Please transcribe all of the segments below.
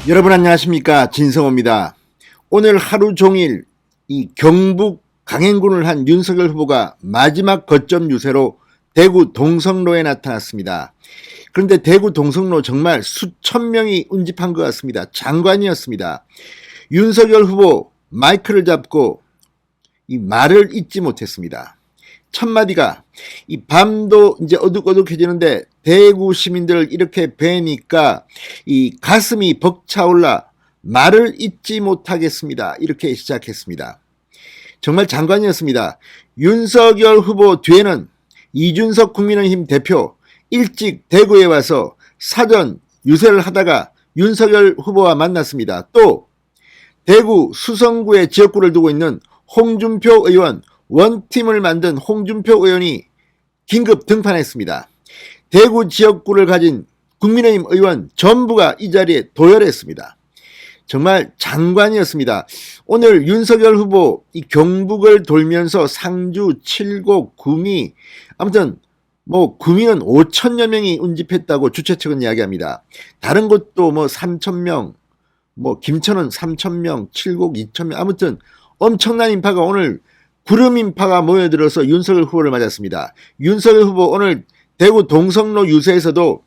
여러분 안녕하십니까, 진성호입니다. 오늘 하루 종일 이 경북 강행군을 한 윤석열 후보가 마지막 거점 유세로 대구 동성로에 나타났습니다. 그런데 대구 동성로 정말 수천 명이 운집한 것 같습니다. 장관이었습니다. 윤석열 후보 마이크를 잡고 이 말을 잊지 못했습니다. 첫 마디가 이 밤도 이제 어둑어둑해지는데 대구 시민들을 이렇게 뵈니까 이 가슴이 벅차올라 말을 잊지 못하겠습니다. 이렇게 시작했습니다. 정말 장관이었습니다. 윤석열 후보 뒤에는 이준석 국민의힘 대표 일찍 대구에 와서 사전 유세를 하다가 윤석열 후보와 만났습니다. 또 대구 수성구에 지역구를 두고 있는 홍준표 의원, 원팀을 만든 홍준표 의원이 긴급 등판했습니다. 대구 지역구를 가진 국민의힘 의원 전부가 이 자리에 도열했습니다. 정말 장관이었습니다. 오늘 윤석열 후보 이 경북을 돌면서 상주, 칠곡, 구미, 아무튼 구미는 5천여 명이 운집했다고 주최 측은 이야기합니다. 다른 곳도 3,000명, 김천은 3,000명, 칠곡 2,000명, 아무튼 엄청난 인파가 오늘 구름 인파가 모여들어서 윤석열 후보를 맞았습니다. 윤석열 후보 오늘 대구 동성로 유세에서도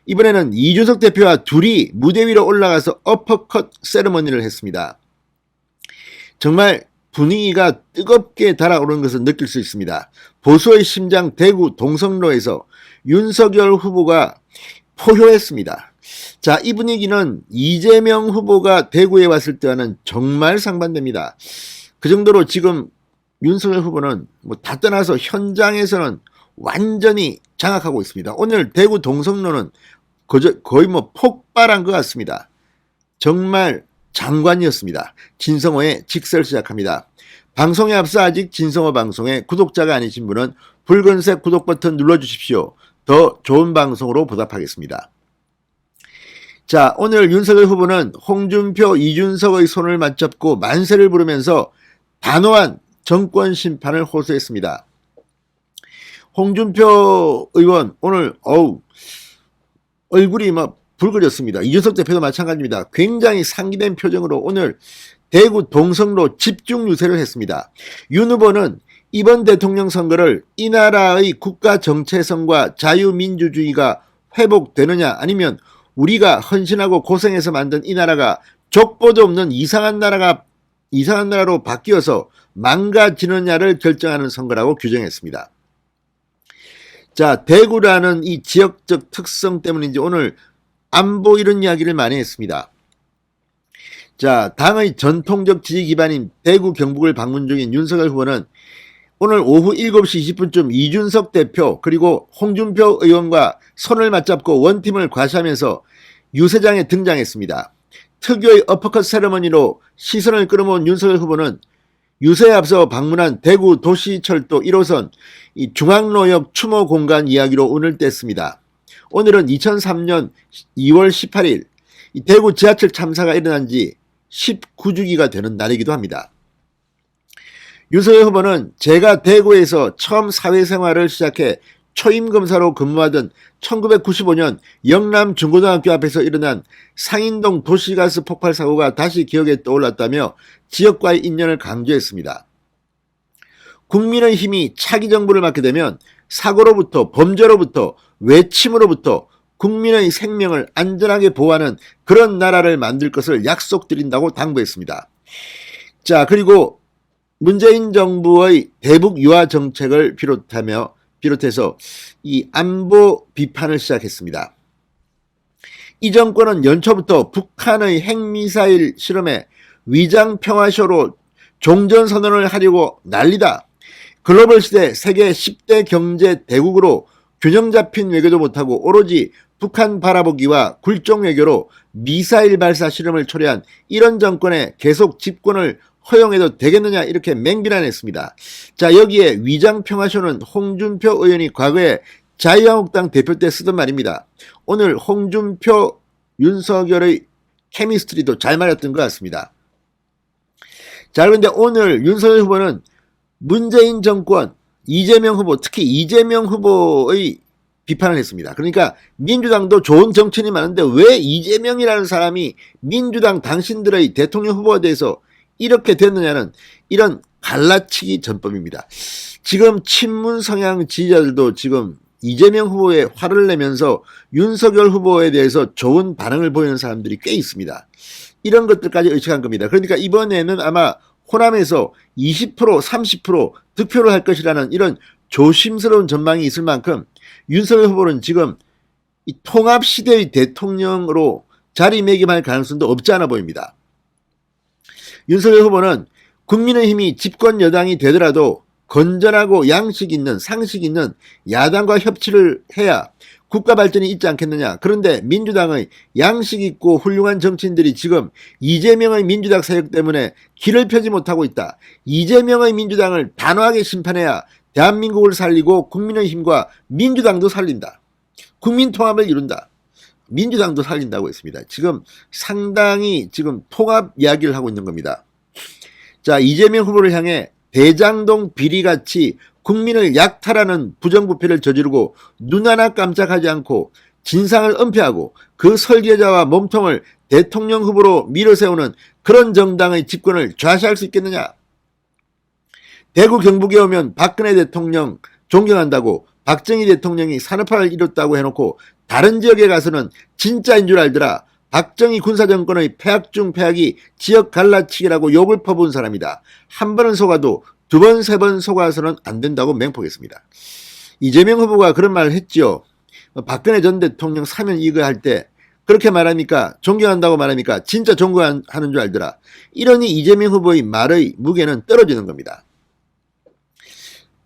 이번에는 이준석 대표와 둘이 무대 위로 올라가서 어퍼컷 세레머니를 했습니다. 정말 분위기가 뜨겁게 달아오르는 것을 느낄 수 있습니다. 보수의 심장 대구 동성로에서 윤석열 후보가 포효했습니다. 자, 이 분위기는 이재명 후보가 대구에 왔을 때와는 정말 상반됩니다. 그 정도로 지금 윤석열 후보는 다 떠나서 현장에서는 완전히 장악하고 있습니다. 오늘 대구 동성로는 거의 폭발한 것 같습니다. 정말 장관이었습니다. 진성호의 직설 시작합니다. 방송에 앞서 아직 진성호 방송에 구독자가 아니신 분은 붉은색 구독 버튼 눌러주십시오. 더 좋은 방송으로 보답하겠습니다. 자, 오늘 윤석열 후보는 홍준표, 이준석의 손을 맞잡고 만세를 부르면서 단호한 정권 심판을 호소했습니다. 홍준표 의원 오늘 얼굴이 붉어졌습니다. 이준석 대표도 마찬가지입니다. 굉장히 상기된 표정으로 오늘 대구 동성로 집중 유세를 했습니다. 윤 후보는 이번 대통령 선거를 이 나라의 국가 정체성과 자유민주주의가 회복되느냐, 아니면 우리가 헌신하고 고생해서 만든 이 나라가 족보도 없는 이상한 나라로 바뀌어서 망가지느냐를 결정하는 선거라고 규정했습니다. 자, 대구라는 이 지역적 특성 때문인지 오늘 안보 이런 이야기를 많이 했습니다. 자, 당의 전통적 지지 기반인 대구 경북을 방문 중인 윤석열 후보는 오늘 오후 7시 20분쯤 이준석 대표 그리고 홍준표 의원과 손을 맞잡고 원팀을 과시하면서 유세장에 등장했습니다. 특유의 어퍼컷 세레머니로 시선을 끌어모은 윤석열 후보는 유세에 앞서 방문한 대구 도시철도 1호선 이 중앙로역 추모 공간 이야기로 운을 뗐습니다. 오늘은 2003년 2월 18일 이 대구 지하철 참사가 일어난 지 19주기가 되는 날이기도 합니다. 윤석열 후보는 제가 대구에서 처음 사회생활을 시작해 초임검사로 근무하던 1995년 영남 중고등학교 앞에서 일어난 상인동 도시가스 폭발 사고가 다시 기억에 떠올랐다며 지역과의 인연을 강조했습니다. 국민의힘이 차기 정부를 맡게 되면 사고로부터, 범죄로부터, 외침으로부터 국민의 생명을 안전하게 보호하는 그런 나라를 만들 것을 약속드린다고 당부했습니다. 자, 그리고 문재인 정부의 대북 유화 정책을 비롯해서 이 안보 비판을 시작했습니다. 이 정권은 연초부터 북한의 핵미사일 실험에 위장 평화쇼로 종전선언을 하려고 난리다. 글로벌 시대 세계 10대 경제 대국으로 균형 잡힌 외교도 못하고 오로지 북한 바라보기와 굴종 외교로 미사일 발사 실험을 초래한 이런 정권에 계속 집권을 허용해도 되겠느냐, 이렇게 맹비난했습니다. 자, 여기에 위장평화쇼는 홍준표 의원이 과거에 자유한국당 대표 때 쓰던 말입니다. 오늘 홍준표, 윤석열의 케미스트리도 잘 맞았던 것 같습니다. 자, 그런데 오늘 윤석열 후보는 문재인 정권, 이재명 후보, 특히 이재명 후보의 비판을 했습니다. 그러니까 민주당도 좋은 정치인이 많은데 왜 이재명이라는 사람이 민주당 당신들의 대통령 후보에 대해서 이렇게 됐느냐는 이런 갈라치기 전법입니다. 지금 친문 성향 지지자들도 지금 이재명 후보에 화를 내면서 윤석열 후보에 대해서 좋은 반응을 보이는 사람들이 꽤 있습니다. 이런 것들까지 의식한 겁니다. 그러니까 이번에는 아마 호남에서 20% 30% 득표를 할 것이라는 이런 조심스러운 전망이 있을 만큼 윤석열 후보는 지금 이 통합시대의 대통령으로 자리매김할 가능성도 없지 않아 보입니다. 윤석열 후보는 국민의힘이 집권 여당이 되더라도 건전하고 양식 있는 상식 있는 야당과 협치를 해야 국가 발전이 있지 않겠느냐. 그런데 민주당의 양식 있고 훌륭한 정치인들이 지금 이재명의 민주당 세력 때문에 길을 펴지 못하고 있다. 이재명의 민주당을 단호하게 심판해야 대한민국을 살리고 국민의힘과 민주당도 살린다. 국민통합을 이룬다. 민주당도 살린다고 했습니다. 지금 상당히 지금 통합 이야기를 하고 있는 겁니다. 자, 이재명 후보를 향해 대장동 비리같이 국민을 약탈하는 부정부패를 저지르고 눈 하나 깜짝하지 않고 진상을 은폐하고 그 설계자와 몸통을 대통령 후보로 밀어세우는 그런 정당의 집권을 좌시할 수 있겠느냐. 대구 경북에 오면 박근혜 대통령 존경한다고 박정희 대통령이 산업화를 이뤘다고 해놓고 다른 지역에 가서는 진짜인 줄 알더라. 박정희 군사정권의 폐악 중 폐악이 지역 갈라치기라고 욕을 퍼부은 사람이다. 한 번은 속아도 두 번, 세 번 속아서는 안 된다고 맹폭했습니다. 이재명 후보가 그런 말을 했죠. 박근혜 전 대통령 사면 이거할 때 그렇게 말하니까 존경한다고 말하니까 진짜 존경하는 줄 알더라. 이러니 이재명 후보의 말의 무게는 떨어지는 겁니다.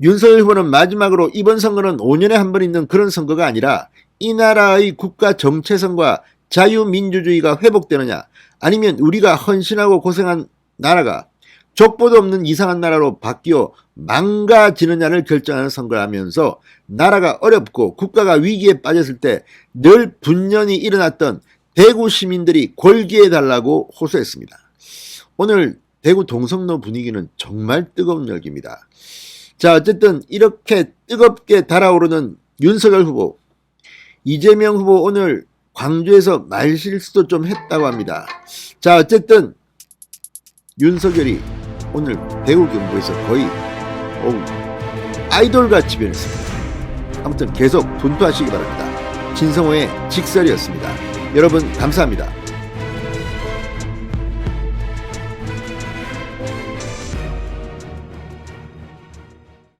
윤석열 후보는 마지막으로 이번 선거는 5년에 한 번 있는 그런 선거가 아니라 이 나라의 국가 정체성과 자유민주주의가 회복되느냐 아니면 우리가 헌신하고 고생한 나라가 족보도 없는 이상한 나라로 바뀌어 망가지느냐를 결정하는 선거라면서 나라가 어렵고 국가가 위기에 빠졌을 때 늘 분연히 일어났던 대구 시민들이 골기해달라고 호소했습니다. 오늘 대구 동성로 분위기는 정말 뜨거운 열기입니다. 자, 어쨌든 이렇게 뜨겁게 달아오르는 윤석열 후보, 이재명 후보 오늘 광주에서 말실수도 좀 했다고 합니다. 자, 어쨌든 윤석열이 오늘 대구 경북에서 거의 아이돌같이 변했습니다. 아무튼 계속 분투하시기 바랍니다. 진성호의 직설이었습니다. 여러분 감사합니다.